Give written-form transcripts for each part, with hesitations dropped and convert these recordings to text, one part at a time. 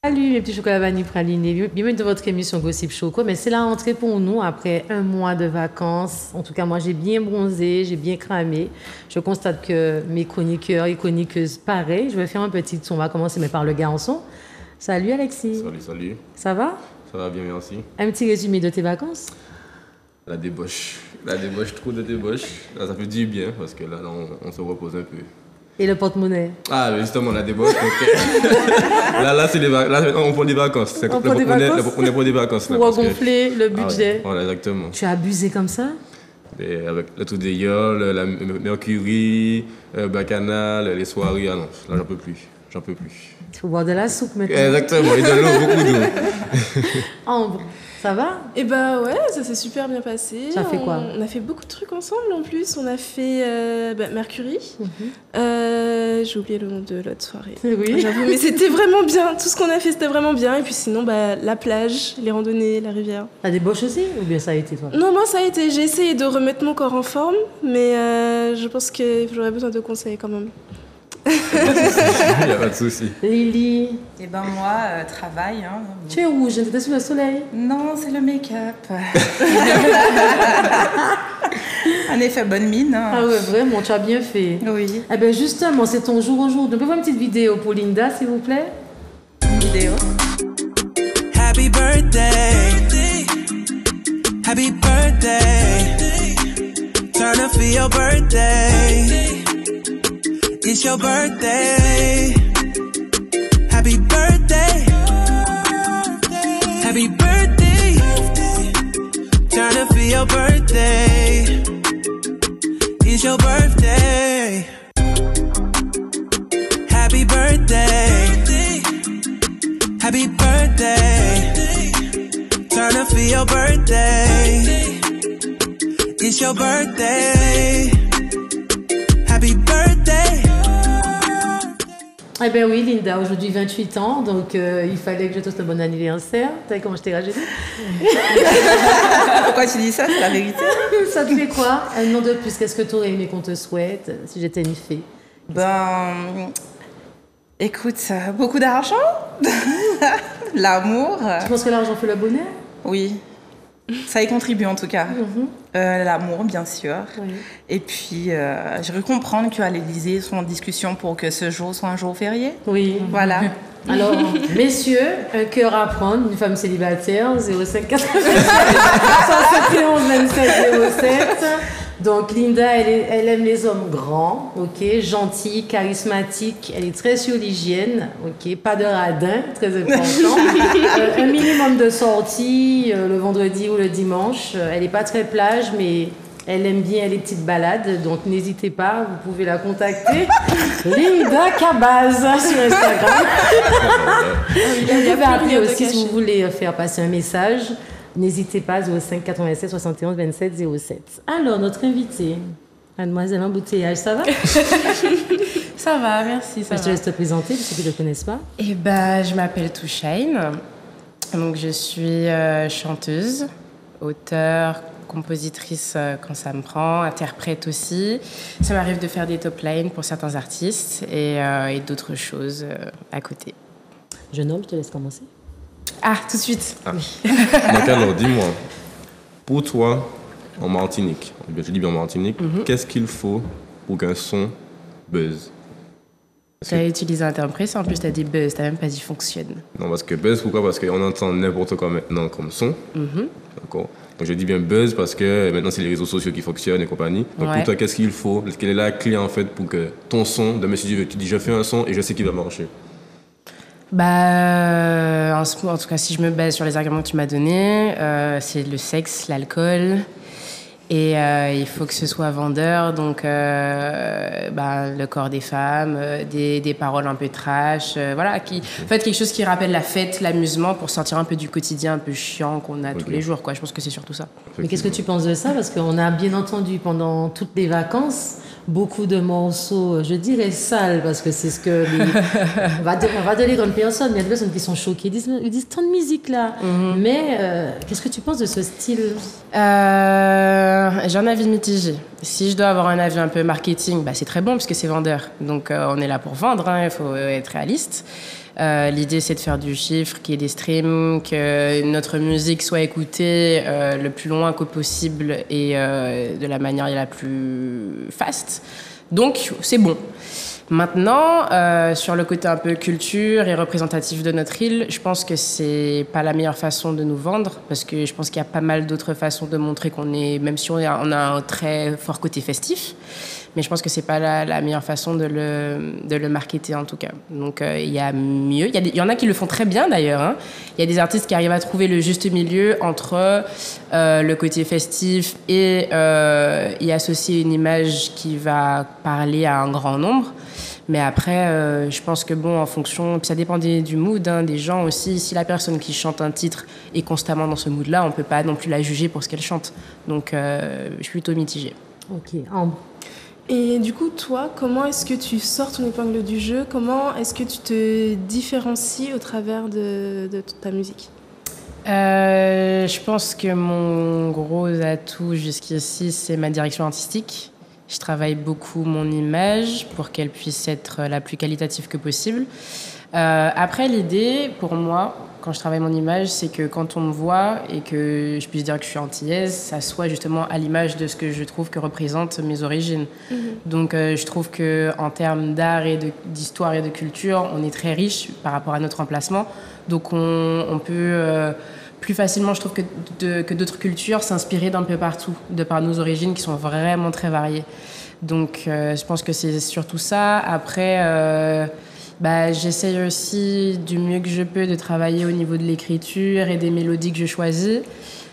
Salut mes petits chocolats vanille pralinés, bienvenue dans votre émission Gossip Choco. Mais c'est la rentrée pour nous après un mois de vacances. En tout cas, moi j'ai bien bronzé, j'ai bien cramé. Je constate que mes chroniqueurs et chroniqueuses, pareil. Je vais faire un petit tour, on va commencer mais par le garçon. Salut Alexis. Salut. Ça va? Ça va bien, merci. Un petit résumé de tes vacances? La débauche, trop de débauche. Là, ça fait du bien parce que là on se repose un peu. Et le porte-monnaie? Ah, justement, la débauche. là, c'est là, on prend des vacances. On prend des vacances. Pour gonfler le budget. Ah ouais, voilà, exactement. Tu as abusé comme ça? Et avec le truc des yoles, la Mercury, Bacchanal, les soirées. Ah non, là, j'en peux plus. Il faut boire de la soupe maintenant. Exactement, et de l'eau, beaucoup d'eau. Ambre, ça va? Eh ben ouais, ça s'est super bien passé. Ça fait quoi? On a fait beaucoup de trucs ensemble en plus. On a fait Mercury. J'ai oublié le nom de l'autre soirée. Oui. J'avoue, mais c'était vraiment bien. Tout ce qu'on a fait, c'était vraiment bien. Et puis sinon, la plage, les randonnées, la rivière. La débauche aussi? Ou bien ça a été toi? Non, moi ça a été. J'ai essayé de remettre mon corps en forme, mais je pense que j'aurais besoin de conseils quand même. Il n'y a pas de souci. Lily? Eh ben moi, travail. Hein. Tu es rouge, t'étais sous le soleil? Non, c'est le make-up. En effet, bonne mine. Hein. Ah ouais, vraiment, tu as bien fait. Oui. Eh bien justement, c'est ton jour aujourd'hui. On peut voir une petite vidéo pour Linda, s'il vous plaît? Une vidéo. Happy birthday. Happy birthday. Turn up for your birthday. It's your birthday. Happy birthday. Happy birthday. Turn up for your birthday. It's your birthday. Happy birthday. Happy birthday. Turn up for your birthday. It's your birthday. Happy birthday. Eh bien oui, Linda, aujourd'hui 28 ans, donc il fallait que je te souhaite un bon anniversaire. Tu sais comment je t'ai rajeuni? Pourquoi tu dis ça? C'est la vérité. Ça te fait quoi? Un nom de plus, qu'est-ce que tu aurais aimé qu'on te souhaite si j'étais une fée? Ben, écoute, beaucoup d'argent, l'amour. Tu penses que l'argent fait le bonheur? Oui, ça y contribue en tout cas. L'amour, bien sûr. Oui. Et puis, j'ai cru comprendre qu'à l'Élysée sont en discussion pour que ce jour soit un jour férié. Oui. Voilà. Alors, messieurs, un cœur à prendre, une femme célibataire, 05 87 171 27 07. Donc, Linda, elle aime les hommes grands, ok, gentils, charismatiques. Elle est très sur l'hygiène, ok, pas de radin, très important. Un minimum de sorties le vendredi ou le dimanche. Elle n'est pas très plage, mais elle aime bien les petites balades. Donc, n'hésitez pas, vous pouvez la contacter. Linda Cabaz sur Instagram. Vous pouvez appeler aussi si vous voulez faire passer un message. N'hésitez pas, 05 87 71 27 07. Alors, notre invitée, mademoiselle Embouteillage, ça va? Ça va, merci, ça Je te laisse te présenter, pour ceux qui ne te connaissent pas. Eh ben, je m'appelle Touchaine. Donc, je suis chanteuse, auteure, compositrice quand ça me prend, interprète aussi. Ça m'arrive de faire des top lines pour certains artistes et d'autres choses à côté. Jeune homme, je te laisse commencer. Ah, tout de suite. Ah. Donc alors, dis-moi, pour toi, en Martinique, je dis bien en Martinique, qu'est-ce qu'il faut pour qu'un son buzz? Tu as utilisé un terme précis, en plus tu as dit buzz, tu n'as même pas dit fonctionne. Non, parce que buzz, pourquoi? Parce qu'on entend n'importe quoi maintenant comme son. D'accord. Donc je dis bien buzz parce que maintenant c'est les réseaux sociaux qui fonctionnent et compagnie. Donc pour toi, qu'est-ce qu'il faut? Quelle est la clé en fait pour que ton son, demain si tu dis je fais un son et je sais qu'il va marcher? En tout cas, si je me base sur les arguments que tu m'as donnés, c'est le sexe, l'alcool, et il faut que ce soit vendeur, donc le corps des femmes, des paroles un peu trash, voilà, en fait quelque chose qui rappelle la fête, l'amusement, pour sortir un peu du quotidien un peu chiant qu'on a tous les jours, quoi. Je pense que c'est surtout ça. Mais qu'est-ce que tu penses de ça? Parce qu'on a bien entendu pendant toutes les vacances beaucoup de morceaux, je dirais sales, parce que c'est ce que on va dire les grandes personnes, mais il y a des personnes qui sont choquées, ils disent tant de musique là. Mais qu'est-ce que tu penses de ce style? J'ai un avis mitigé. Si je dois avoir un avis un peu marketing, c'est très bon puisque c'est vendeur. Donc on est là pour vendre, il faut être réaliste. L'idée, c'est de faire du chiffre, qu'il y ait des streams, que notre musique soit écoutée le plus loin que possible et de la manière la plus fast. Donc, c'est bon. Maintenant, sur le côté un peu culture et représentatif de notre île, je pense que c'est pas la meilleure façon de nous vendre parce que je pense qu'il y a pas mal d'autres façons de montrer qu'on est, même si on a un très fort côté festif. Mais je pense que c'est pas la meilleure façon de le marketer en tout cas. Donc il y a mieux. Il y en a qui le font très bien d'ailleurs. Hein. Il y a des artistes qui arrivent à trouver le juste milieu entre le côté festif et y associer une image qui va parler à un grand nombre. Mais après, je pense que en fonction, puis ça dépend du mood, des gens aussi. Si la personne qui chante un titre est constamment dans ce mood-là, on peut pas non plus la juger pour ce qu'elle chante. Donc je suis plutôt mitigée. Ok, Ambre. Et du coup, toi, comment est-ce que tu sors ton épingle du jeu? Comment est-ce que tu te différencies au travers de ta musique? Je pense que mon gros atout jusqu'ici, c'est ma direction artistique. Je travaille beaucoup mon image pour qu'elle puisse être la plus qualitative que possible. Après, l'idée, pour moi, quand je travaille mon image, c'est que quand on me voit et que je puisse dire que je suis antillaise, ça soit justement à l'image de ce que je trouve que représentent mes origines. Donc, je trouve qu'en termes d'art et d'histoire et de culture, on est très riche par rapport à notre emplacement. Donc, on peut plus facilement, je trouve, que d'autres cultures, s'inspirer d'un peu partout, de par nos origines qui sont vraiment très variées. Donc, je pense que c'est surtout ça. Après... j'essaye aussi du mieux que je peux de travailler au niveau de l'écriture et des mélodies que je choisis.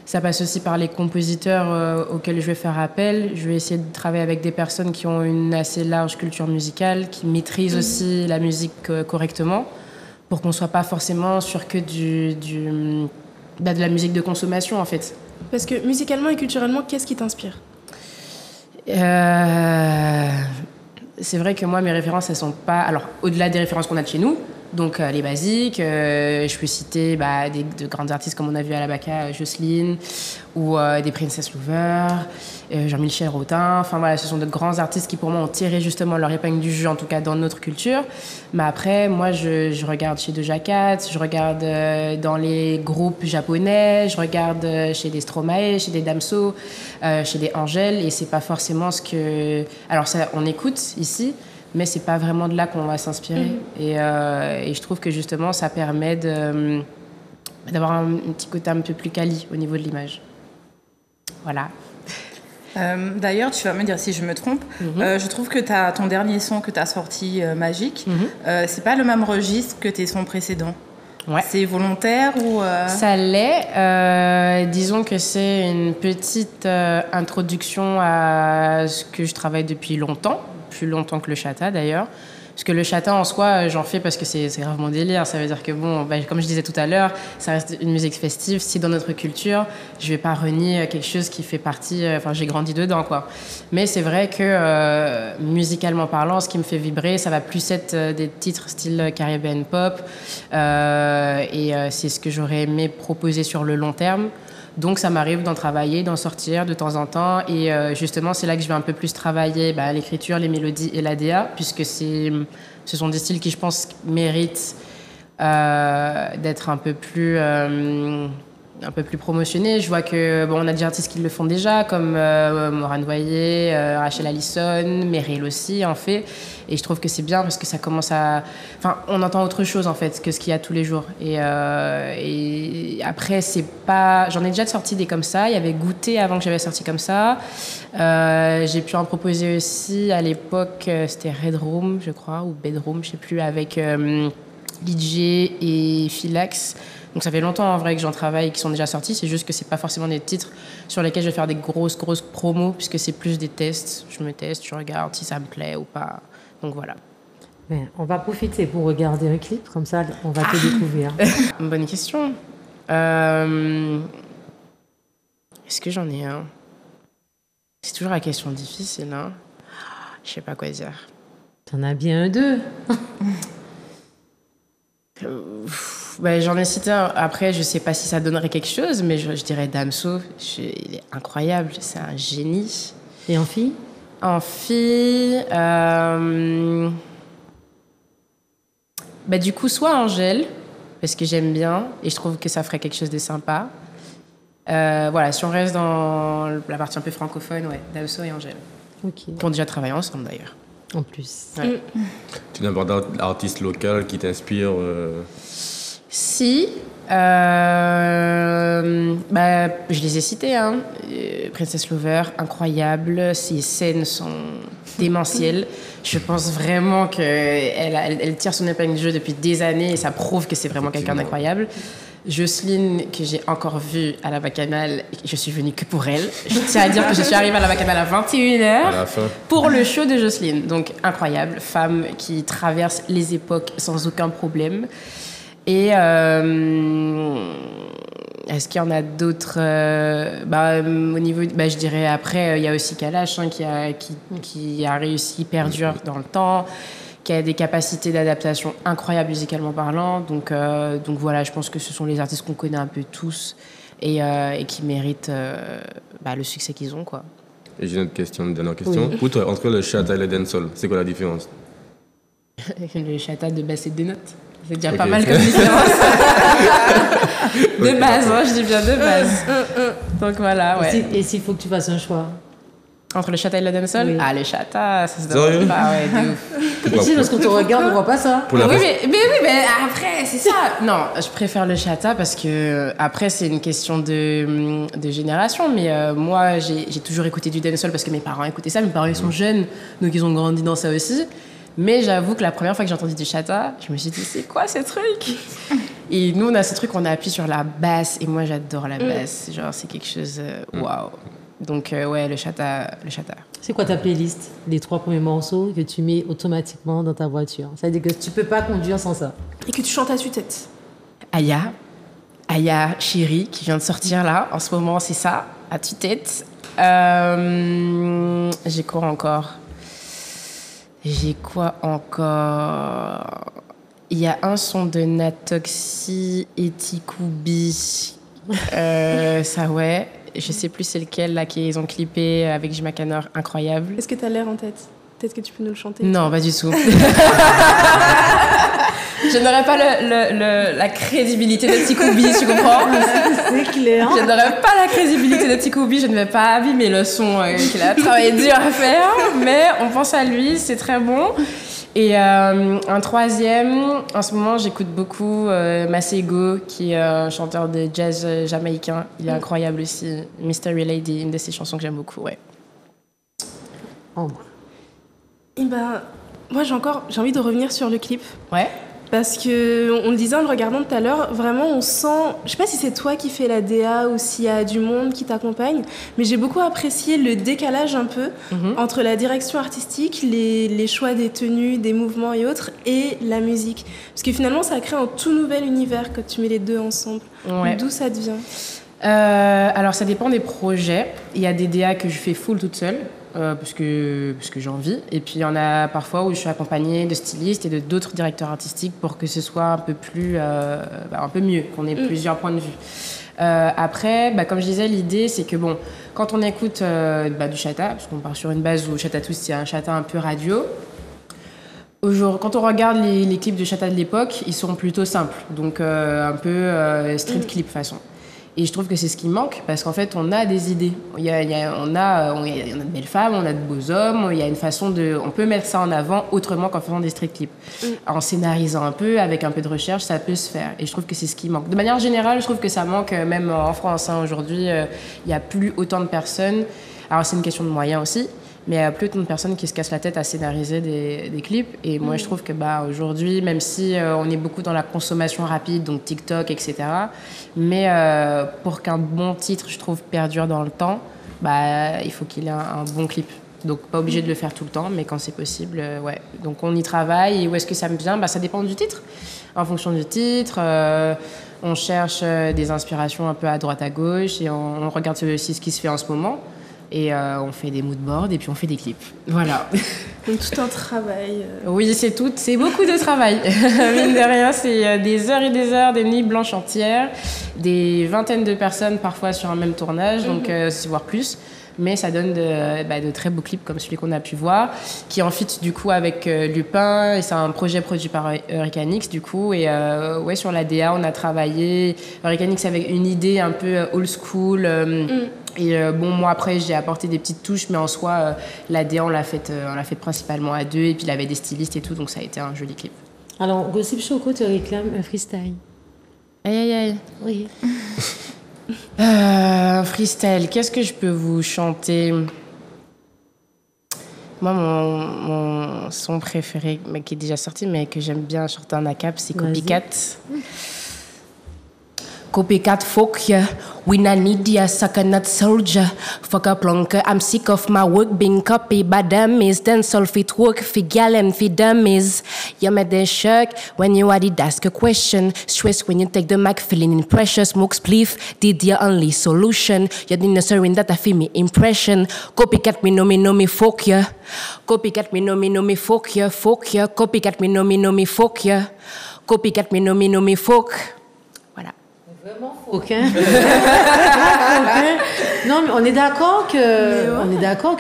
Ça passe aussi par les compositeurs auxquels je vais faire appel. Je vais essayer de travailler avec des personnes qui ont une assez large culture musicale, qui maîtrisent aussi la musique correctement, pour qu'on ne soit pas forcément sur que de la musique de consommation, en fait. Parce que musicalement et culturellement, qu'est-ce qui t'inspire ? C'est vrai que moi, mes références, elles sont pas... Alors, au-delà des références qu'on a de chez nous, donc les basiques, je peux citer de grandes artistes comme on a vu à la Baca, Jocelyne, ou des Princess Lover, Jean-Michel Rotin. Enfin voilà, ce sont de grands artistes qui pour moi ont tiré justement leur épingle du jeu, en tout cas dans notre culture. Mais après, moi, je regarde chez Doja Cat, je regarde dans les groupes japonais, je regarde chez des Stromae, chez des Damso, chez des Angèle, et c'est pas forcément ce que... Alors ça, on écoute ici, mais c'est pas vraiment de là qu'on va s'inspirer. Et je trouve que justement, ça permet d'avoir un petit côté un peu plus quali au niveau de l'image. Voilà. D'ailleurs, tu vas me dire si je me trompe, je trouve que ton dernier son que tu as sorti, Magique, c'est pas le même registre que tes sons précédents. Ouais. C'est volontaire ou... Ça l'est. Disons que c'est une petite introduction à ce que je travaille depuis longtemps, plus longtemps que le chata d'ailleurs. Parce que le chata en soi, j'en fais parce que c'est grave mon délire. Ça veut dire que, comme je disais tout à l'heure, ça reste une musique festive. C'est dans notre culture. Je vais pas renier quelque chose qui fait partie... j'ai grandi dedans, quoi. Mais c'est vrai que, musicalement parlant, ce qui me fait vibrer, ça va plus être des titres style Caribbean Pop. Et c'est ce que j'aurais aimé proposer sur le long terme. Donc, ça m'arrive d'en travailler, d'en sortir de temps en temps. Et justement, c'est là que je vais un peu plus travailler l'écriture, les mélodies et l'ADA, puisque ce sont des styles qui, je pense, méritent d'être un peu plus promotionnés. Je vois que on a des artistes qui le font déjà, comme Morane Voyer, Rachel Allison, Meryl aussi en fait. Et je trouve que c'est bien parce que ça commence à... on entend autre chose en fait que ce qu'il y a tous les jours. Et après, c'est pas... J'en ai déjà sorti des comme ça. Il y avait Goûter avant que j'avais sorti comme ça. J'ai pu en proposer aussi à l'époque, c'était Red Room, je crois, ou Bedroom, je sais plus, avec DJ et Philax. Donc ça fait longtemps en vrai que j'en travaille et qui sont déjà sortis. C'est juste que c'est pas forcément des titres sur lesquels je vais faire des grosses promos, puisque c'est plus des tests. Je me teste, je regarde si ça me plaît ou pas. Donc voilà. Bien, on va profiter pour regarder le clip, comme ça on va te découvrir. Bonne question. Est-ce que j'en ai un? C'est toujours la question difficile, hein. Je sais pas quoi dire. T'en as bien un deux. J'en ai cité un. Après, je sais pas si ça donnerait quelque chose, mais je dirais Damso. Il est incroyable, c'est un génie. Et en fille? En fille, du coup, soit Angèle, parce que j'aime bien et je trouve que ça ferait quelque chose de sympa. Voilà, si on reste dans la partie un peu francophone, ouais, Damso et Angèle. Ok. Qui ont déjà travaillé ensemble d'ailleurs. En plus. Ouais. Tu n'as pas d'artiste local qui t'inspire Si, je les ai cités, hein. Princess Lover, incroyable, ses scènes sont démentielles. Je pense vraiment qu'elle tire son épingle du jeu depuis des années et ça prouve que c'est vraiment quelqu'un d'incroyable. Jocelyne, que j'ai encore vue à la Bacchanal, je suis venue que pour elle. Je tiens à dire que je suis arrivée à la Bacchanal à 21h à la fin pour le show de Jocelyne. Donc incroyable, femme qui traverse les époques sans aucun problème. Et est-ce qu'il y en a d'autres au niveau, je dirais après, il y a aussi Kalash qui a réussi, perdure dans le temps, qui a des capacités d'adaptation incroyables musicalement parlant. Donc voilà, je pense que ce sont les artistes qu'on connaît un peu tous et qui méritent le succès qu'ils ont, quoi. Et j'ai une dernière question. Oui. Pour toi, entre le chata et le dancehall, c'est quoi la différence? Le chata de basse et des notes. C'est déjà pas mal comme différence. De base, hein, je dis bien de base. Donc voilà, ouais. Et s'il faut que tu fasses un choix? Entre le chata et le dancehall? Oui. Ah, le chata, ça se demande pas, ouais, de ouf. Parce qu'on te regarde, on voit pas ça. Oui, mais après, c'est ça. Non, je préfère le chata parce que, après, c'est une question de génération. Mais moi, j'ai toujours écouté du dancehall parce que mes parents écoutaient ça. Mes parents, ils sont jeunes, donc ils ont grandi dans ça aussi. Mais j'avoue que la première fois que j'ai entendu du chata, je me suis dit, c'est quoi ce truc? Et nous, on a ce truc, on appuie sur la basse. Et moi, j'adore la basse. Genre, c'est quelque chose... Waouh. Donc, ouais, le chata. C'est quoi ta playlist? Les 3 premiers morceaux que tu mets automatiquement dans ta voiture. Ça veut dire que tu peux pas conduire sans ça. Et que tu chantes à tue-tête. Aya, Chérie, qui vient de sortir là. En ce moment, c'est ça, à tue-tête. J'ai quoi encore? Il y a un son de Natoxy et Tikoubi. Ça, ouais. Je sais plus c'est lequel là qu'ils ont clippé avec Jim Macanor, incroyable. Est-ce que tu as l'air en tête? Peut-être que tu peux nous le chanter. Non, pas du tout. Je n'aurais pas la crédibilité de Tikoubi, tu comprends? C'est clair. Je n'aurais pas la crédibilité de Tikoubi, je ne vais pas abîmer le son qu'il a travaillé dur à faire, mais on pense à lui, c'est très bon. Et un troisième, en ce moment, j'écoute beaucoup Masego, qui est un chanteur de jazz jamaïcain. Il est incroyable aussi. Mystery Lady, une de ses chansons que j'aime beaucoup, ouais. Et moi, j'ai envie de revenir sur le clip. Ouais. Parce qu'on le disait en le regardant tout à l'heure, vraiment on sent, je sais pas si c'est toi qui fais la DA ou s'il y a du monde qui t'accompagne, mais j'ai beaucoup apprécié le décalage un peu entre la direction artistique, les choix des tenues, des mouvements et autres, et la musique. Parce que finalement ça crée un tout nouvel univers quand tu mets les deux ensemble. Ouais. D'où ça te vient? Alors ça dépend des projets. Il y a des DA que je fais full toute seule. Parce que j'ai envie. Et puis il y en a parfois où je suis accompagnée de stylistes et d'autres directeurs artistiques pour que ce soit un peu un peu mieux, qu'on ait plusieurs points de vue. Après, comme je disais, l'idée c'est que quand on écoute du chata, parce qu'on part sur une base où Chata Tous c'est un chata un peu radio. Quand on regarde les clips de chata de l'époque, ils sont plutôt simples, donc un peu street clip façon. Et je trouve que c'est ce qui manque, parce qu'en fait, on a des idées. On a de belles femmes, on a de beaux hommes, il y a une façon on peut mettre ça en avant autrement qu'en faisant des street clips. En scénarisant un peu, avec un peu de recherche, ça peut se faire. Et je trouve que c'est ce qui manque. De manière générale, je trouve que ça manque, même en France. Aujourd'hui, il n'y a plus autant de personnes. Alors, c'est une question de moyens aussi. Mais il y a plus autant de personnes qui se cassent la tête à scénariser des clips. Et moi, je trouve que aujourd'hui, même si on est beaucoup dans la consommation rapide, donc TikTok, etc., mais pour qu'un bon titre, je trouve, perdure dans le temps, il faut qu'il ait un bon clip. Donc, pas obligé de le faire tout le temps, mais quand c'est possible, ouais. Donc, on y travaille. Et où est-ce que ça me vient? Ça dépend du titre. En fonction du titre, on cherche des inspirations un peu à droite, à gauche, et on regarde aussi ce qui se fait en ce moment. Et on fait des moodboards et puis on fait des clips. Voilà. Donc tout un travail. Oui, c'est beaucoup de travail. Mine de rien, c'est des heures et des heures, des nuits blanches entières, des vingtaines de personnes parfois sur un même tournage, donc voire plus. Mais ça donne de très beaux clips comme celui qu'on a pu voir, qui en fit du coup avec Lupin, et c'est un projet produit par Hurricane X du coup, et sur la DA on a travaillé, Hurricane X avec une idée un peu old school, et moi après j'ai apporté des petites touches, mais en soi la DA on l'a fait principalement à deux, et puis il avait des stylistes et tout, donc ça a été un joli clip. Alors Gossip Choco te réclame un freestyle. Aïe. Oui. Freestyle, qu'est-ce que je peux vous chanter? Moi, mon son préféré, mais qui est déjà sorti, mais que j'aime bien chanter en acap, c'est Copycat. Copycat, fuck ya. We not need ya, sucker, not soldier. Fuck a plunker. I'm sick of my work being copied by dummies. Then sulfate work for gal and for dummies. You made the shock when you had it ask a question. Stress when you take the mic, feeling in pressure. Smoke spliff, did your only solution. You didn't surrender that I feel me impression. Copycat me, no me, fuck ya. Copycat me, no me, fuck ya, fuck ya. Copycat me, no me, fuck ya. Copycat me, no me, fuck. Vraiment faux, hein? Non, mais on est d'accord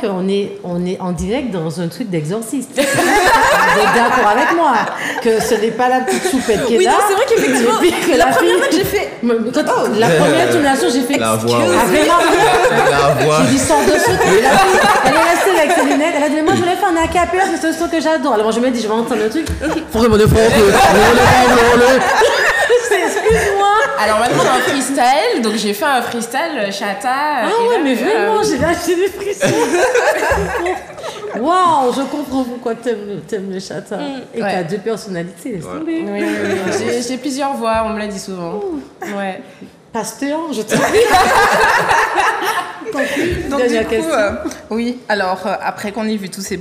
qu'on est en direct dans un truc d'exorciste. Vous êtes d'accord avec moi que ce n'est pas la petite soupette qui est là. Oui, c'est vrai qu'effectivement, la première fois que j'ai fait... La première tournation, j'ai fait... La voix. J'ai dit sors de ce truc. Elle est restée avec ses lunettes. Elle a dit, mais moi, je voulais faire un acapella, c'est ce son que j'adore. Alors moi, je me dis, je vais entendre le truc. Excuse-moi. Alors maintenant on a un freestyle, donc j'ai fait un freestyle chata. Ah ouais, mais vraiment, j'ai lâché des frissons. Waouh, je comprends pourquoi t'aimes le chata. Et t'as deux personnalités, laisse tomber. Oui. J'ai plusieurs voix, on me l'a dit souvent. Ouais. Pasteur, je te dis. Donc du coup, oui. Alors après qu'on ait vu tous ces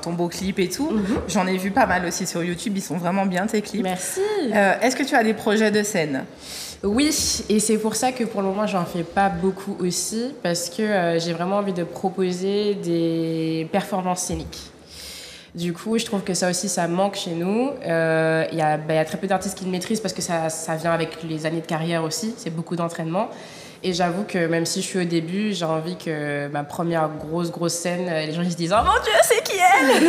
ton beau clip et tout, j'en ai vu pas mal aussi sur YouTube. Ils sont vraiment bien tes clips. Merci. Est-ce que tu as des projets de scène? Oui, et c'est pour ça que pour le moment j'en fais pas beaucoup aussi, parce que j'ai vraiment envie de proposer des performances scéniques. Du coup, je trouve que ça aussi, ça manque chez nous. Il y a très peu d'artistes qui le maîtrisent parce que ça vient avec les années de carrière aussi. C'est beaucoup d'entraînement. Et j'avoue que même si je suis au début, j'ai envie que ma première grosse scène, les gens ils se disent « Oh mon Dieu, c'est qui elle ?»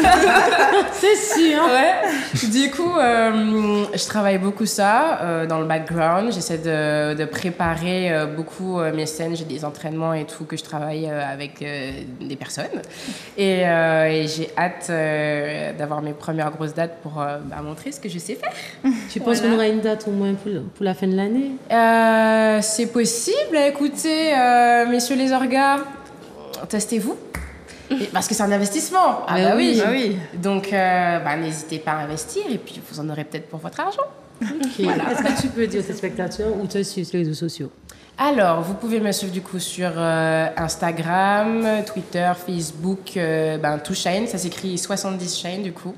C'est sûr. Ouais. Du coup, je travaille beaucoup ça dans le background. J'essaie de préparer beaucoup mes scènes. J'ai des entraînements et tout que je travaille avec des personnes. Et j'ai hâte d'avoir mes premières grosses dates pour montrer ce que je sais faire. Tu penses qu'on aura une date au moins pour la fin de l'année? C'est possible. Écoutez, messieurs les orgas, testez-vous. Parce que c'est un investissement. Ah oui. Donc, n'hésitez pas à investir et puis vous en aurez peut-être pour votre argent. Okay. Voilà. Est-ce que tu peux dire aux téléspectateurs où te suivre sur les réseaux sociaux? Alors, vous pouvez me suivre du coup sur Instagram, Twitter, Facebook, tout Shine. Ça s'écrit 70 Shine du coup,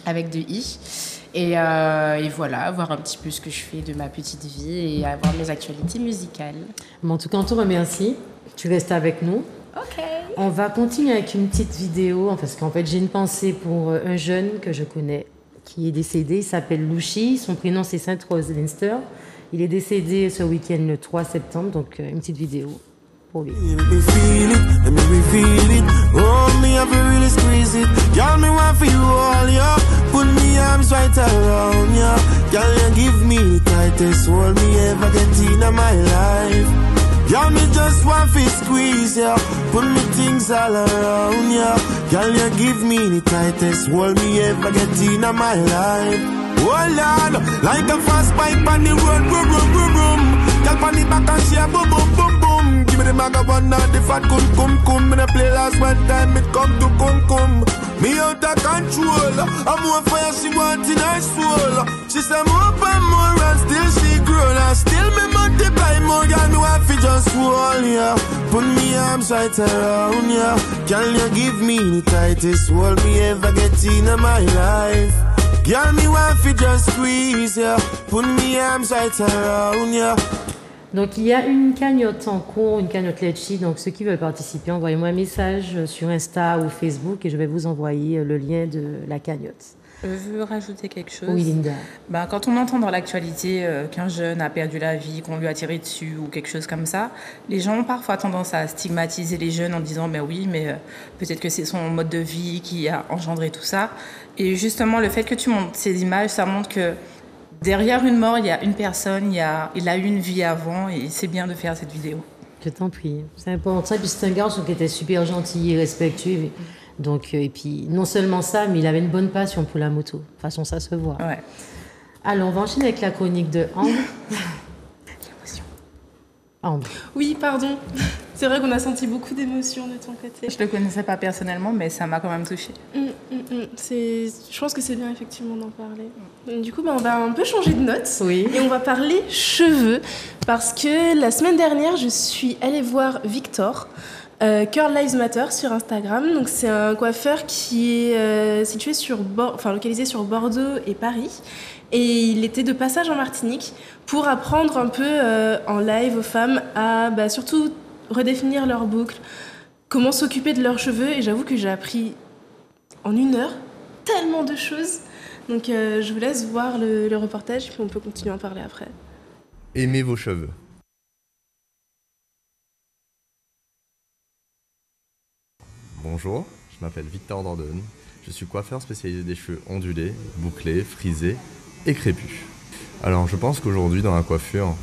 avec 2 i. Et voilà, voir un petit peu ce que je fais de ma petite vie et avoir mes actualités musicales. Mais en tout cas, on te remercie. Tu restes avec nous. Ok. On va continuer avec une petite vidéo, parce qu'en fait, j'ai une pensée pour un jeune que je connais qui est décédé. Il s'appelle Louchi. Son prénom, c'est Sainte-Rose Leinster. Il est décédé ce week-end le 3 septembre. Donc, une petite vidéo pour lui. Put me arms right around ya. Girl, you give me the tightest hold me ever get in my life. Girl, me just want to squeeze ya. Put me things all around ya. Girl, you give me the tightest hold me ever get in my life. Oh Lord, like a fast bike on the road, vroom. Girl, on the back and she a boom, boom, boom, boom. Give me the maga one now, the fat cum. Me the play last one time, it come to cum. Me out of control. I'm more fire she want in her soul. She say more and more and still she grown. And still me multiply more. Girl, me want fi just hold ya. Put me arms right around ya. Girl, you give me the tightest hold me ever get in my life. Girl, me want fi just squeeze ya. Put me arms right around ya. Donc, il y a une cagnotte en cours, une cagnotte Litchi. Donc, ceux qui veulent participer, envoyez-moi un message sur Insta ou Facebook et je vais vous envoyer le lien de la cagnotte. Je veux rajouter quelque chose. Oui, Linda. Quand on entend dans l'actualité qu'un jeune a perdu la vie, qu'on lui a tiré dessus ou quelque chose comme ça, les gens ont parfois tendance à stigmatiser les jeunes en disant peut-être que c'est son mode de vie qui a engendré tout ça. Et justement, le fait que tu montres ces images, ça montre que derrière une mort, il y a une personne, il a eu une vie avant et c'est bien de faire cette vidéo. Je t'en prie. C'est important. Et puis c'est un garçon qui était super gentil et respectueux. Donc, et puis, non seulement ça, mais il avait une bonne passion pour la moto. De toute façon, ça se voit. Ouais. Alors, on va enchaîner avec la chronique de Ambre. L'émotion. Ambre. Oui, pardon. C'est vrai qu'on a senti beaucoup d'émotions de ton côté. Je ne le connaissais pas personnellement, mais ça m'a quand même touchée. Je pense que c'est bien, effectivement, d'en parler. Du coup, on va un peu changer de note. Oui. Et on va parler cheveux. Parce que la semaine dernière, je suis allée voir Victor, Curl Lives Matter sur Instagram. Donc, c'est un coiffeur qui est situé localisé sur Bordeaux et Paris. Et il était de passage en Martinique pour apprendre un peu en live aux femmes à surtout redéfinir leurs boucles, comment s'occuper de leurs cheveux. Et j'avoue que j'ai appris en 1 heure tellement de choses. Donc je vous laisse voir le reportage et puis on peut continuer à en parler après. Aimez vos cheveux. Bonjour, je m'appelle Victor Dordogne. Je suis coiffeur spécialisé des cheveux ondulés, bouclés, frisés et crépus. Alors je pense qu'aujourd'hui dans la coiffure,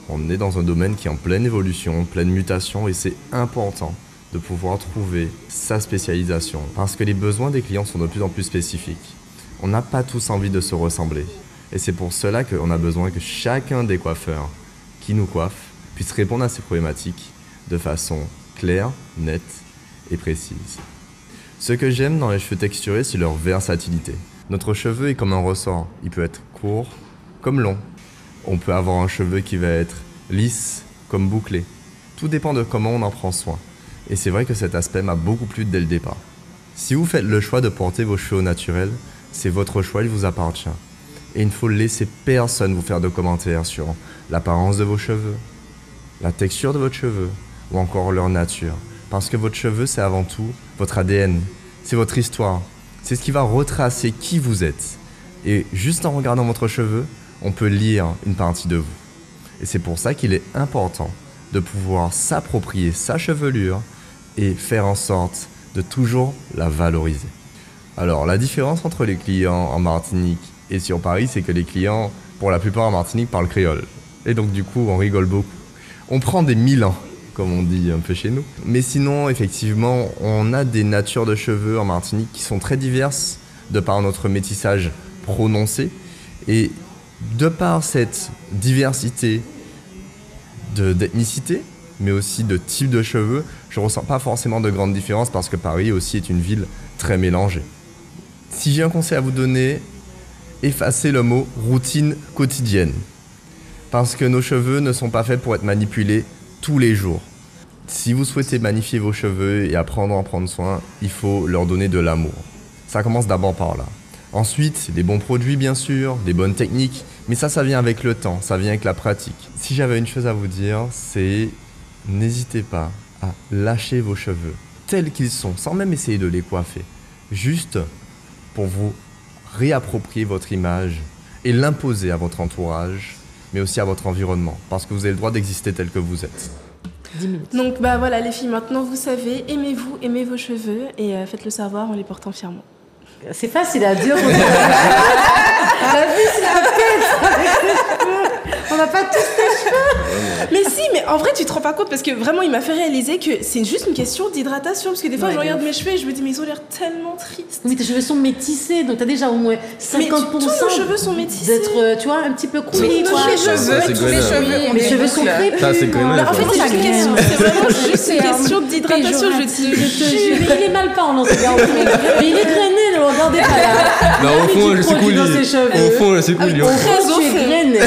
on est dans un domaine qui est en pleine évolution, pleine mutation et c'est important de pouvoir trouver sa spécialisation parce que les besoins des clients sont de plus en plus spécifiques. On n'a pas tous envie de se ressembler et c'est pour cela qu'on a besoin que chacun des coiffeurs qui nous coiffent puisse répondre à ces problématiques de façon claire, nette et précise. Ce que j'aime dans les cheveux texturés, c'est leur versatilité. Notre cheveu est comme un ressort, il peut être court comme long. On peut avoir un cheveu qui va être lisse comme bouclé. Tout dépend de comment on en prend soin. Et c'est vrai que cet aspect m'a beaucoup plu dès le départ. Si vous faites le choix de porter vos cheveux au naturel, c'est votre choix, il vous appartient. Et il ne faut laisser personne vous faire de commentaires sur l'apparence de vos cheveux, la texture de votre cheveu ou encore leur nature. Parce que votre cheveu, c'est avant tout votre ADN, c'est votre histoire. C'est ce qui va retracer qui vous êtes. Et juste en regardant votre cheveu, on peut lire une partie de vous. Et c'est pour ça qu'il est important de pouvoir s'approprier sa chevelure et faire en sorte de toujours la valoriser. Alors, la différence entre les clients en Martinique et sur Paris, c'est que les clients, pour la plupart en Martinique, parlent créole. Et donc, du coup, on rigole beaucoup. On prend des 1000 ans, comme on dit un peu chez nous. Mais sinon, effectivement, on a des natures de cheveux en Martinique qui sont très diverses de par notre métissage prononcé. Et de par cette diversité d'ethnicité, mais aussi de type de cheveux, je ne ressens pas forcément de grandes différences parce que Paris aussi est une ville très mélangée. Si j'ai un conseil à vous donner, effacez le mot routine quotidienne. Parce que nos cheveux ne sont pas faits pour être manipulés tous les jours. Si vous souhaitez magnifier vos cheveux et apprendre à en prendre soin, il faut leur donner de l'amour. Ça commence d'abord par là. Ensuite, des bons produits bien sûr, des bonnes techniques, mais ça vient avec le temps, ça vient avec la pratique. Si j'avais une chose à vous dire, c'est n'hésitez pas à lâcher vos cheveux tels qu'ils sont, sans même essayer de les coiffer, juste pour vous réapproprier votre image et l'imposer à votre entourage, mais aussi à votre environnement, parce que vous avez le droit d'exister tel que vous êtes. 10 minutes. Donc voilà les filles, maintenant vous savez, aimez-vous, aimez vos cheveux et faites-le savoir en les portant fièrement. C'est facile à dire. La vie, c'est la tête. On n'a pas tous tes cheveux. Mais si, mais en vrai, tu te rends pas compte parce que vraiment, il m'a fait réaliser que c'est juste une question d'hydratation. Parce que des fois, Ouais, je regarde mes cheveux et je me dis, mais ils ont l'air tellement tristes. Oui, tes cheveux sont métissés, donc t'as déjà au moins 50% Mais tous nos cheveux sont métissés. d'être, tu vois, un petit peu cool. Oui, tous les cheveux, c'est tous les grenade. cheveux. Les cheveux sont crépus. Ça, c'est grenade. En fait, c'est juste une question. C'est vraiment juste une question d'hydratation. Je te jure. Mais il est mal parlant, ce gars. Mais il est grainé, ne le regardez pas là. Non, au fond, je suis cool. dans ses cheveux. Au fond, c'est cool. Au fond, tu es grainé.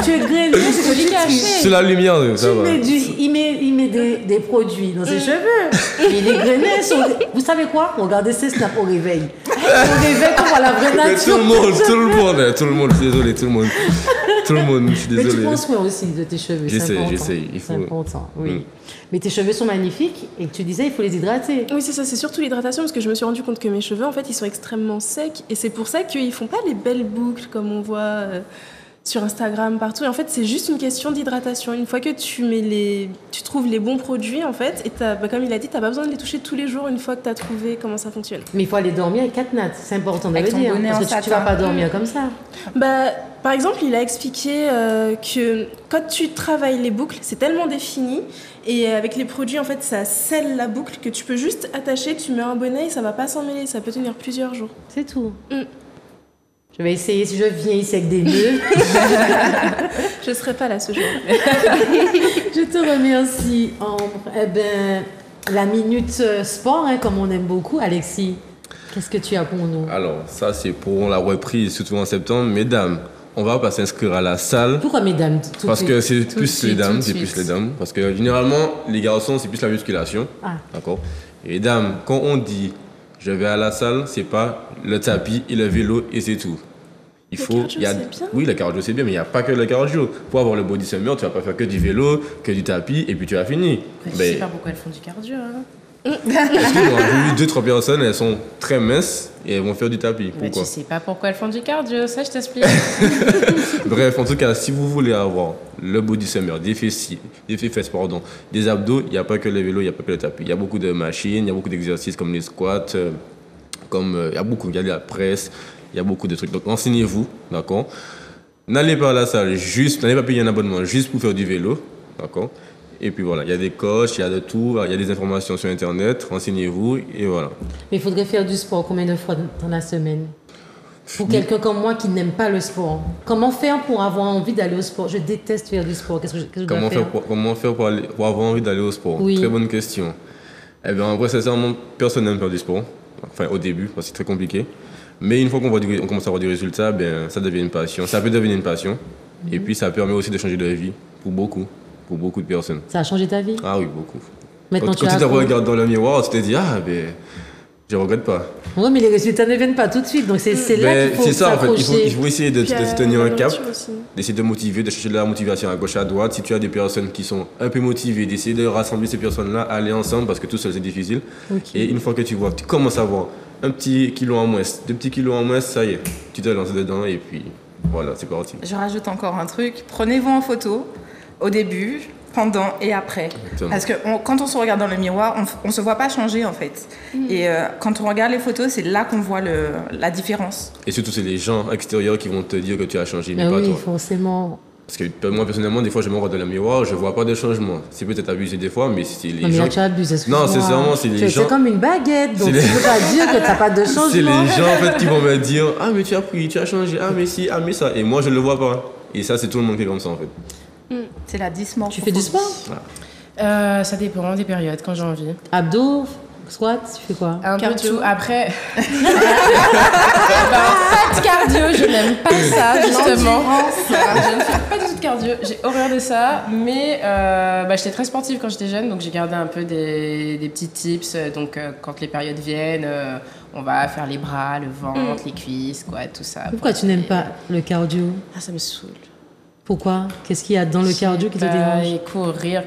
Tu es grainé, c'est joli caché. C'est la lumière, ça va. Il met des produits dans ses cheveux. Il est grainé. Vous savez quoi? Regardez ses snaps au réveil. Au réveil, on voit la vraie nature. Tout le monde, désolé, tout le monde. Tout le monde, je suis Mais tu désolé. prends soin aussi de tes cheveux. c'est important. J'essaie. Il faut. C'est important, oui. Mais tes cheveux sont magnifiques et tu disais il faut les hydrater. Oui, c'est ça, c'est surtout l'hydratation parce que je me suis rendu compte que mes cheveux, en fait, ils sont extrêmement secs et c'est pour ça qu'ils font pas les belles boucles comme on voit sur Instagram, partout. Et en fait, c'est juste une question d'hydratation. Une fois que tu trouves les bons produits, en fait, et comme il a dit, t'as pas besoin de les toucher tous les jours une fois que t'as trouvé comment ça fonctionne. Mais il faut aller dormir avec 4 nattes, c'est important de le Avec ton dire. bonnet Parce en que tu vas satin. pas dormir comme ça. Bah, par exemple, il a expliqué que quand tu travailles les boucles, c'est tellement défini et avec les produits, en fait, ça scelle la boucle que tu peux juste attacher, tu mets un bonnet et ça va pas s'en mêler, ça peut tenir plusieurs jours. C'est tout. Je vais essayer si je viens ici avec des nœuds. Je serai pas là ce jour. Je te remercie, Ambre. Eh ben, la minute sport, hein, comme on aime beaucoup. Alexis, qu'est-ce que tu as pour nous? Alors, ça, c'est pour la reprise, surtout en septembre. Mesdames, on va pas s'inscrire à la salle. Pourquoi mesdames tout Parce de que suite? c'est plus les dames, Parce que généralement, les garçons, c'est plus la musculation. Ah. D'accord. Et les dames, quand on dit je vais à la salle, c'est pas le tapis et le vélo et c'est tout. Il faut. cardio, c'est bien. Oui, le cardio, c'est bien, mais il n'y a pas que le cardio. Pour avoir le body summer, tu vas pas faire que du vélo, que du tapis et puis tu as fini. Je sais pas pourquoi elles font du cardio. Hein. Excuse-moi, j'ai vu 2-3 personnes, elles sont très minces et elles vont faire du tapis. Mais Pourquoi? tu sais pas pourquoi elles font du cardio, ça je t'explique. Bref, en tout cas, si vous voulez avoir le body summer, des fesses, des abdos, il n'y a pas que le vélo, il n'y a pas que le tapis. Il y a beaucoup de machines, il y a beaucoup d'exercices comme les squats, il y a de la presse, il y a beaucoup de trucs. Donc, renseignez-vous, d'accord? N'allez pas à la salle n'allez pas payer un abonnement juste pour faire du vélo, d'accord? Et puis voilà, il y a des coachs, il y a de tout, il y a des informations sur Internet, renseignez-vous et voilà. Mais il faudrait faire du sport combien de fois dans la semaine? Pour quelqu'un comme moi qui n'aime pas le sport. Comment faire pour avoir envie d'aller au sport? Je déteste faire du sport. Qu'est-ce que je dois faire? Comment faire pour avoir envie d'aller au sport? Oui. Très bonne question. Eh bien, en vrai, sincèrement, personne n'aime faire du sport. Enfin, au début, parce que c'est très compliqué. Mais une fois on commence à avoir du résultat, ben, ça devient une passion. Ça peut devenir une passion. Et puis, ça permet aussi de changer de vie pour beaucoup de personnes. Ça a changé ta vie? Ah oui, beaucoup. Maintenant, Quand tu te regardes dans le miroir, tu te dis, ah, ben, je regrette pas. Oui, mais les résultats ne viennent pas tout de suite. Donc, c'est là qu'il faut c'est ça, en fait. s'accrocher. Il faut essayer de Puis, se tenir un cap, l'aventure aussi. d'essayer de motiver, de chercher de la motivation à gauche, à droite. Si tu as des personnes qui sont un peu motivées, d'essayer de rassembler ces personnes-là, aller ensemble, parce que tout seul, c'est difficile. Ok. Et une fois que tu vois, tu commences à voir un petit kilo en moins, 2 petits kilos en moins, ça y est, tu te lances dedans et puis voilà, c'est parti. Je rajoute encore un truc. Prenez-vous en photo au début, pendant et après. Exactement. Parce que quand on se regarde dans le miroir, on ne se voit pas changer en fait. Et quand on regarde les photos, c'est là qu'on voit la différence. Et surtout, c'est les gens extérieurs qui vont te dire que tu as changé, mais Ah pas oui, toi. forcément. Parce que moi, personnellement, des fois, je me regarde dans le miroir, je vois pas de changement. C'est peut-être abusé des fois, mais c'est les Non, mais gens. là, tu abuses, excuse-moi. Non, sincèrement, c'est les gens. C'est comme une baguette, donc C'est tu les- ne peux pas dire que tu n'as pas de changement. C'est les gens en fait qui vont me dire ah mais tu as pris, tu as changé, ah mais si, ah mais ça, et moi je le vois pas. Et ça c'est tout le monde qui est comme ça en fait. C'est la dysmorphie. Tu fais du sport? Ça dépend des périodes quand j'ai envie. Abdos, squat, tu fais quoi? Un Cardio. peu tout. Après, pas de cardio, je n'aime pas ça justement. Je ne fais pas du tout de cardio, j'ai horreur de ça. Mais j'étais très sportive quand j'étais jeune, donc j'ai gardé un peu des petits tips. Donc quand les périodes viennent, on va faire les bras, le ventre, les cuisses, quoi, tout ça. Pourquoi tu n'aimes pas le cardio? Ah, ça me saoule. Pourquoi? Qu'est-ce qu'il y a dans le cardio qui te dérange? Et courir,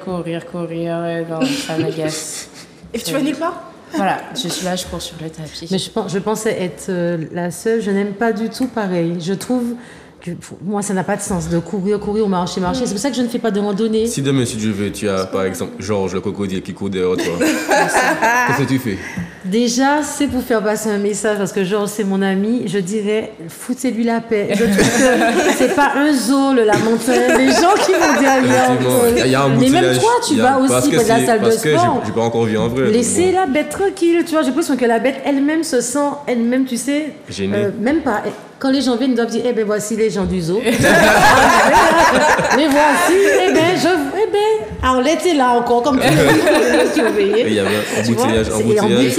non, ça m'agace. Et tu vas nulle part? Voilà, je suis là, je cours sur le tapis. Mais je pensais être la seule. Je n'aime pas du tout pareil. Je trouve que pour moi, ça n'a pas de sens de courir ou marcher. C'est pour ça que je ne fais pas de randonnée. Si demain si tu veux, tu as par exemple Georges le crocodile qui court derrière toi. Qu'est-ce que tu fais? Déjà, c'est pour faire passer un message parce que Georges, c'est mon ami. Je dirais, foutez-lui la paix. Je trouve que c'est pas un zoo, le Lamentin. Les gens qui vont derrière. Effectivement, il y a un Mais embouteillage. même toi, tu Il y a- vas parce aussi que pour de la c'est- salle de parce que sport. j'ai pas encore vu en vrai. Laissez donc la bête tranquille, tu vois. J'ai l'impression que la bête elle-même se sent, elle-même, tu sais, Gênée. même pas. Quand les gens viennent, ils doivent dire, eh ben voici les gens du zoo. Mais voici, Arlette est là encore, comme tu l'as Et il surveillé. y avait un Tu vois, embouteillage. c'est- Il embouteillage.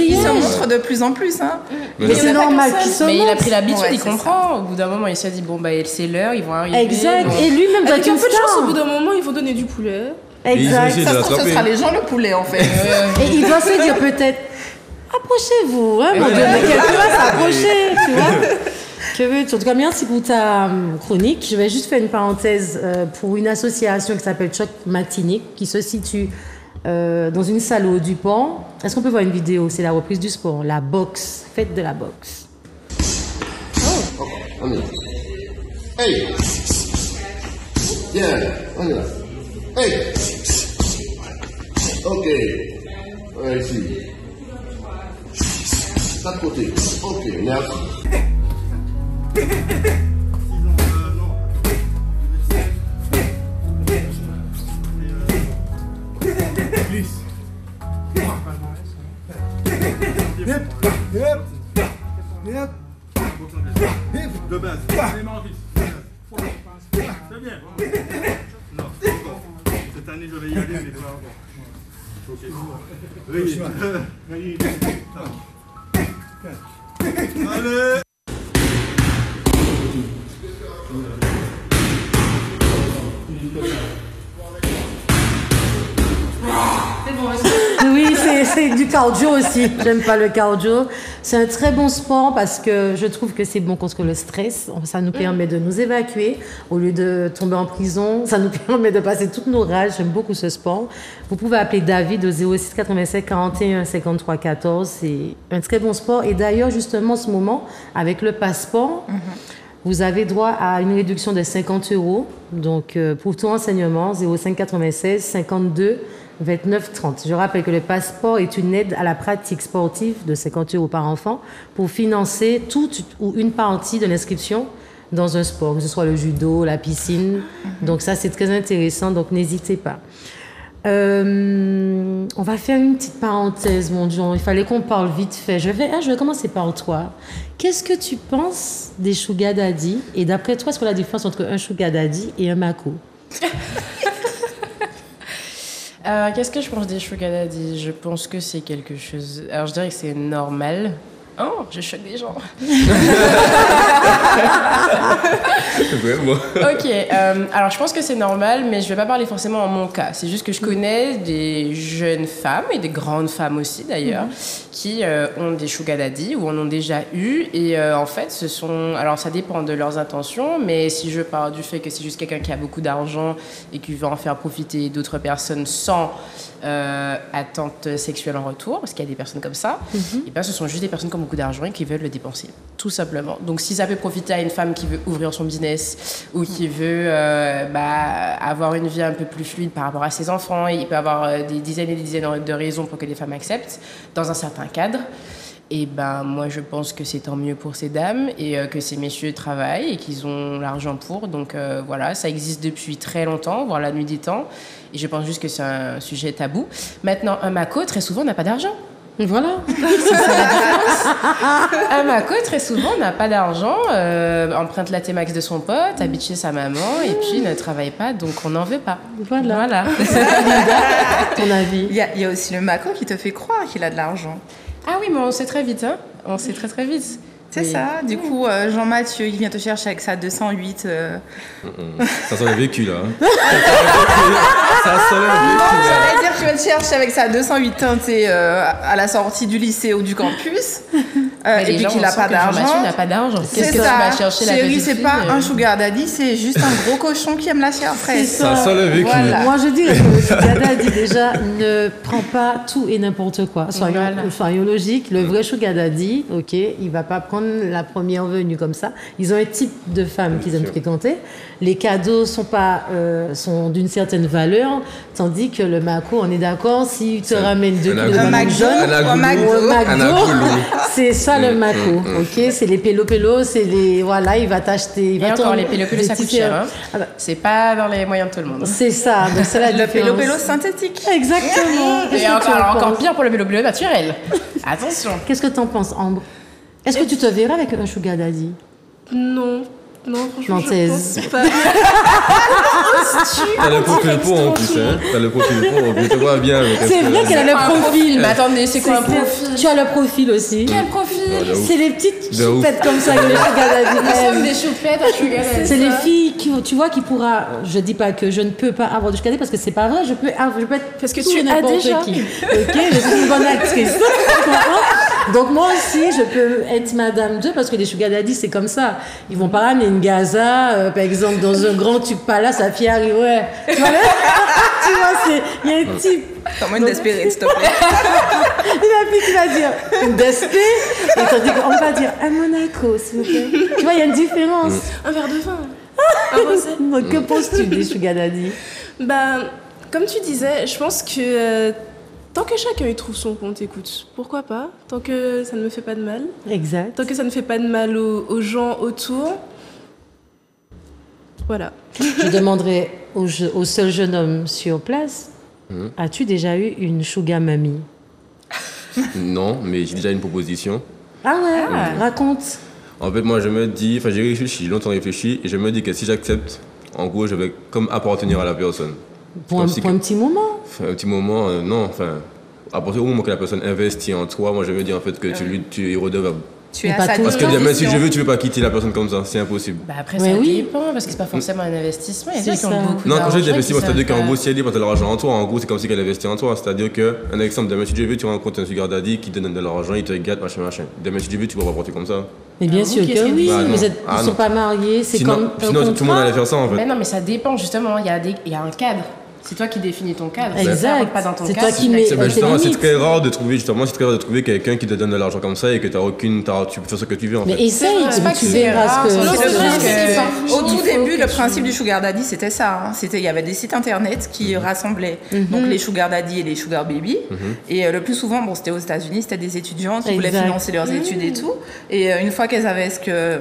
se montre de plus en plus. Hein. Mais là, c'est normal qu'il se Mais il a montre. pris l'habitude, Ouais, il c'est comprend. Au bout d'un moment, il s'est dit, c'est l'heure, ils vont arriver. Exact. donc- Et lui-même doit Avec être un une peu de chance, au bout star. d'un moment, ils vont donner du poulet. ils ont Exact. essayé Ça de se trouve, ce l'attraper. sera les gens le poulet en fait. Et il doit se dire peut-être, approchez-vous, hein, mon Dieu, mais quelqu'un va s'approcher, tu vois. Que veux-tu? En tout cas, merci pour ta chronique. Je vais juste faire une parenthèse pour une association qui s'appelle Choc Matinique, qui se situe dans une salle au Dupont. Est-ce qu'on peut voir une vidéo? C'est la reprise du sport, la boxe, fête de la boxe. Oh, on y va. Hey! Bien, on y va. Hey! Ok. Ouais, ici. Pas de côté. Ok, merci. De base. C'est bien. Non, cette année, je vais y aller, mais pas encore. Ok. Oui. Allez. Oui, c'est du cardio aussi. J'aime pas le cardio. C'est un très bon sport parce que je trouve que c'est bon contre le stress. Ça nous permet de nous évacuer au lieu de tomber en prison. Ça nous permet de passer toutes nos rages. J'aime beaucoup ce sport. Vous pouvez appeler David au 06 87 41 53 14. C'est un très bon sport. Et d'ailleurs, justement, en ce moment, avec le passeport, vous avez droit à une réduction de 50 €. Donc, pour tout renseignement, 05 96 52 29 30. Je rappelle que le passeport est une aide à la pratique sportive de 50 € par enfant pour financer toute ou une partie de l'inscription dans un sport, que ce soit le judo, la piscine. Donc ça, c'est très intéressant, donc n'hésitez pas. On va faire une petite parenthèse, mon Dieu. Il fallait qu'on parle vite fait. Je vais commencer par toi. Qu'est-ce que tu penses des sugar daddy? Et d'après toi, c'est quoi la différence entre un sugar daddy et un mako? Qu'est-ce que je pense des sugar daddy? Je pense que c'est quelque chose... Alors, je dirais que c'est normal. Oh, je choque des gens. Ok, alors je pense que c'est normal, mais je vais pas parler forcément en mon cas. C'est juste que je connais des jeunes femmes, et des grandes femmes aussi d'ailleurs, qui ont des sugar daddy ou en ont déjà eu. Et en fait, ce sont... Alors ça dépend de leurs intentions, mais si je pars du fait que c'est juste quelqu'un qui a beaucoup d'argent et qui veut en faire profiter d'autres personnes sans attente sexuelle en retour, parce qu'il y a des personnes comme ça, et ben ce sont juste des personnes qui ont beaucoup d'argent et qui veulent le dépenser, tout simplement. Donc si ça peut profiter à une femme qui veut ouvrir son business ou qui veut avoir une vie un peu plus fluide par rapport à ses enfants, il peut avoir des dizaines et des dizaines de raisons pour que les femmes acceptent dans un certain cadre. Et ben moi je pense que c'est tant mieux pour ces dames et que ces messieurs travaillent et qu'ils ont l'argent pour. Donc voilà, ça existe depuis très longtemps, voire la nuit des temps. Et je pense juste que c'est un sujet tabou. Maintenant, un mako, très souvent, n'a pas d'argent. Voilà. C'est ça la différence. Un mako, très souvent, n'a pas d'argent, emprunte la T-Max de son pote, habite chez sa maman et puis ne travaille pas, donc on n'en veut pas. Voilà. Ton avis? Il y a aussi le mako qui te fait croire qu'il a de l'argent. Ah oui, mais on sait très vite, hein. On sait très très vite. C'est ça. Du coup, Jean-Mathieu, il vient te chercher avec sa 208. Ça sent le vécu, là. Ça sent le vécu, là. J'allais dire qu'il va te chercher avec sa 208 teintée à la sortie du lycée ou du campus. Et puis qu'il n'a pas d'argent. Jean-Mathieu n'a pas d'argent. Qu'est-ce que tu vas chercher la Chérie, c'est pas un sugar daddy, c'est juste un gros cochon qui aime la chair fraîche. Ça sent le vécu. Voilà. Moi, je dirais que le sugar daddy, déjà, ne prend pas tout et n'importe quoi. Soyons logiques. Le vrai sugar daddy, ok, il va pas prendre la première venue comme ça. Ils ont un type de femme qu'ils aiment fréquenter. Les cadeaux sont d'une certaine valeur, tandis que le mako, on est d'accord, si tu ramènes 2 kilos de banane jaune ou un McDo, c'est ça le mako, ok? C'est les pélo-pélo, c'est les... Voilà, il va t'acheter... Et encore, les pélo-pélo, ça coûte cher, hein? C'est pas dans les moyens de tout le monde. C'est ça, donc c'est la différence. Le pélo-pélo synthétique. Exactement. Et encore pire pour le pélo-pélo naturel. Attention. Qu'est-ce que t'en penses, Ambre? Est-ce que tu te verrais avec un sugar daddy? Non, franchement, je pense pas. T'as le profil pour en plus, hein. T'as le profil pour, on te voit bien. C'est vrai qu'elle a le profil. Mais attendez, c'est quoi un profil? Tu as le profil aussi. Quel profil? C'est les petites choupettes comme ça que les sugar daddy. Nous sommes des choupettes à sugar daddy. C'est les filles qui, tu vois, qui pourra... Je dis pas que je ne peux pas avoir de sugar daddy parce que c'est pas vrai. Je peux être parce que tout tu as n'importe déjà. qui. Ok, je suis une bonne actrice. Tu comprends? Donc moi aussi, je peux être Madame 2 parce que les sugar daddy, c'est comme ça. Ils vont pas ramener une Gaza, par exemple, dans un grand tube palace à Fiari, ouais. Tu vois, tu vois, il y a un type. Comment une d'espérer, s'il te plaît. La fille qui va dire une d'espé, et tandis qu'on va dire un Monaco, s'il vous plaît. Tu vois, il y a une différence. Un verre de vin. Un rosé. Donc, que penses-tu des sugar daddy? Bah, comme tu disais, je pense que tant que chacun y trouve son compte, écoute, pourquoi pas? Tant que ça ne me fait pas de mal. Exact. Tant que ça ne fait pas de mal aux gens autour. Voilà. Je demanderai au seul jeune homme sur place, as-tu déjà eu une sugar mamie? Non, mais j'ai déjà une proposition. Ah ouais, raconte. En fait, moi, je me dis, enfin, j'ai longtemps réfléchi, et je me dis que si j'accepte, en gros, je vais comme appartenir à la personne. Pour un petit moment? Un petit moment, non, enfin, à partir du moment que la personne investit en toi, moi, je me dis en fait que tu es redevable. Tu es à sa Parce que disposition. même si je veux, tu ne peux pas quitter la personne comme ça, c'est impossible. Bah après, ça dépend, parce que c'est pas forcément un investissement. Il y a des gens qui ont beaucoup Non, d'argent. quand je dis investissement, qui c'est-à-dire savent qu'en pas- gros, si elle dépense de l'argent en toi, en gros, c'est comme si elle investit en toi. C'est-à-dire qu'un exemple, demain, si tu veux, tu rencontres un sugar daddy qui te donne de l'argent, il te gâte, machin. Demain, si tu veux, tu vas rapporter comme ça. Mais bien sûr que oui, Bah, non. ils ne Ah, sont non. pas mariés, c'est Sinon, comme un sinon, tout le monde contrat. allait faire ça, en fait. Mais non, mais ça dépend, justement. Il y a un cadre. C'est toi qui définis ton cadre. Exact. Si ça rentre pas dans ton C'est cadre, toi qui mets- Ben justement, tes c'est limites. très rare de trouver quelqu'un qui te donne de l'argent comme ça et que tu peux faire ce que tu veux en Mais fait. essaye, C'est pas tu que c'est verras rare, ce c'est que... le C'est le vrai, principe. Au tout Il faut début, que le tu- principe du sugar daddy, c'était ça. Hein. Il y avait des sites internet qui rassemblaient donc les sugar daddy et les sugar baby. Et le plus souvent, bon, c'était aux États-Unis, c'était des étudiants qui voulaient Exact. financer leurs études et tout. Et une fois qu'elles avaient ce que,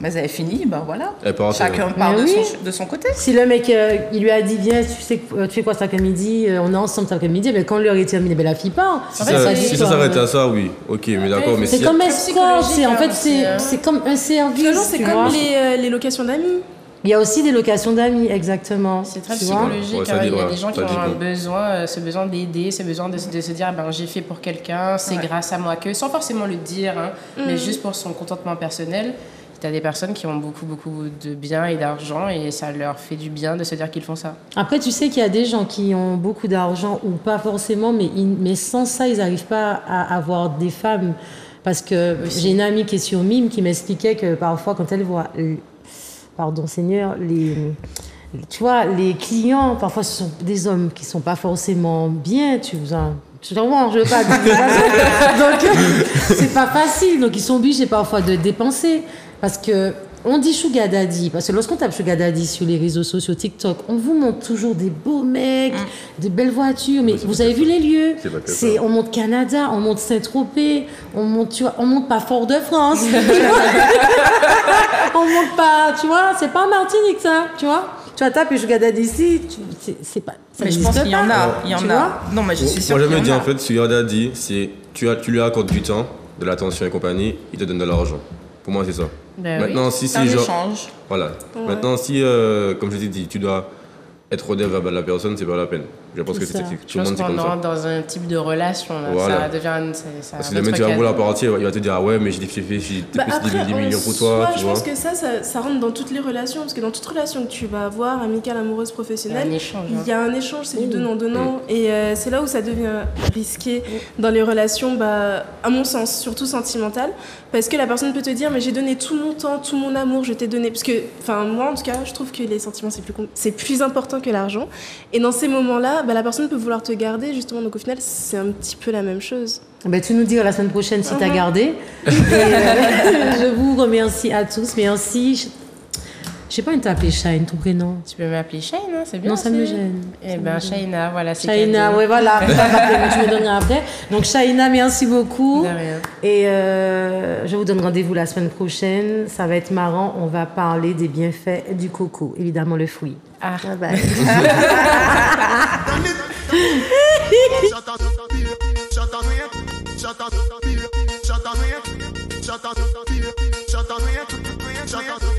elles avaient fini, voilà. Elles partent, Chacun ouais. part Mais de, oui. de son côté. Si le mec, il lui a dit, viens, tu sais, tu fais quoi cet après-midi, on est ensemble cet après-midi, mais quand l'heure est terminée, ben la fille part. Si En fait, ça, c'est- si ça s'arrête à ça, oui, ok, mais d'accord, mais C'est si. comme C'est escort, c'est en fait, psychologique, hein, c'est comme un service. Non, c'est tu comme vois. les locations d'amis. Il y a aussi des locations d'amis, exactement. C'est très tu vois. psychologique. Ouais, ça hein. Il y a dépend, des gens qui ça ont un dépend. besoin, ce besoin d'aider, ce besoin de se dire j'ai fait pour quelqu'un, c'est grâce à moi que, sans forcément le dire, hein, mais juste pour son contentement personnel. Tu as des personnes qui ont beaucoup de biens et d'argent et ça leur fait du bien de se dire qu'ils font ça. Après, tu sais qu'il y a des gens qui ont beaucoup d'argent ou pas forcément, mais sans ça, ils n'arrivent pas à avoir des femmes. Parce que j'ai une amie qui est sur Mime qui m'expliquait que parfois, quand elle voit, pardon Seigneur, tu vois, les clients, parfois ce sont des hommes qui ne sont pas forcément bien, tu vois. Je veux pas dire ça. Donc, c'est pas facile. Donc, ils sont obligés parfois de dépenser. Parce que on dit sugar daddy. Parce que lorsqu'on tape sugar daddy sur les réseaux sociaux, TikTok, on vous montre toujours des beaux mecs, des belles voitures. Mais vous avez vu les lieux? C'est pas que ça. On monte Canada, on monte Saint-Tropez, on monte pas Fort-de-France. On monte pas, tu vois, c'est pas en Martinique ça, tu vois. Tu vas taper sugar daddy ici, c'est pas. Ça Mais je pense n'existe qu'il y en pas, a. Il y tu en vois. a. Non, mais je suis sûre Moi, je qu'il y me dis en a. en fait, sugar daddy, c'est tu lui accordes du temps, de l'attention et compagnie, il te donne de l'argent. Pour moi, c'est ça. Ben Maintenant, si C'est un c'est genre. échange. Voilà. Maintenant, si, comme je t'ai dit, tu dois être redevable à la personne, c'est pas la peine. Je pense que C'est ça. tout Je le pense monde c'est qu'on comme ça. rentre dans un type de relation. Là. Voilà. Ça devient Parce que le mec, tu vas vouloir partir, il va te dire ah ouais, mais j'ai dépensé des millions pour toi, tu je vois. pense que ça rentre dans toutes les relations. Parce que dans toute relation que tu vas avoir, amicale, amoureuse, professionnelle, Il y a un échange, hein. il y a un échange, c'est du donnant-donnant. Et c'est là où ça devient risqué dans les relations, à mon sens, surtout sentimentales. Parce que la personne peut te dire, mais j'ai donné tout mon temps, tout mon amour, je t'ai donné. Parce que, moi en tout cas, je trouve que les sentiments, c'est plus important que l'argent. Et dans ces moments-là, la personne peut vouloir te garder, justement. Donc au final, c'est un petit peu la même chose. Ben, tu nous diras la semaine prochaine si tu as gardé. Et, je vous remercie à tous. Merci. Je sais pas une t'appeler Shine, ton prénom. Tu peux m'appeler Shine, hein, c'est bien. Non, ça me gêne. Eh ben, Shaina, voilà, c'est Shaina, cadeau. ouais, voilà. Tu me donneras après. Donc, Shaina, merci beaucoup. De rien. Et je vous donne rendez-vous la semaine prochaine. Ça va être marrant. On va parler des bienfaits du coco. Évidemment, le fruit. Ah. Bye bye. Shut up.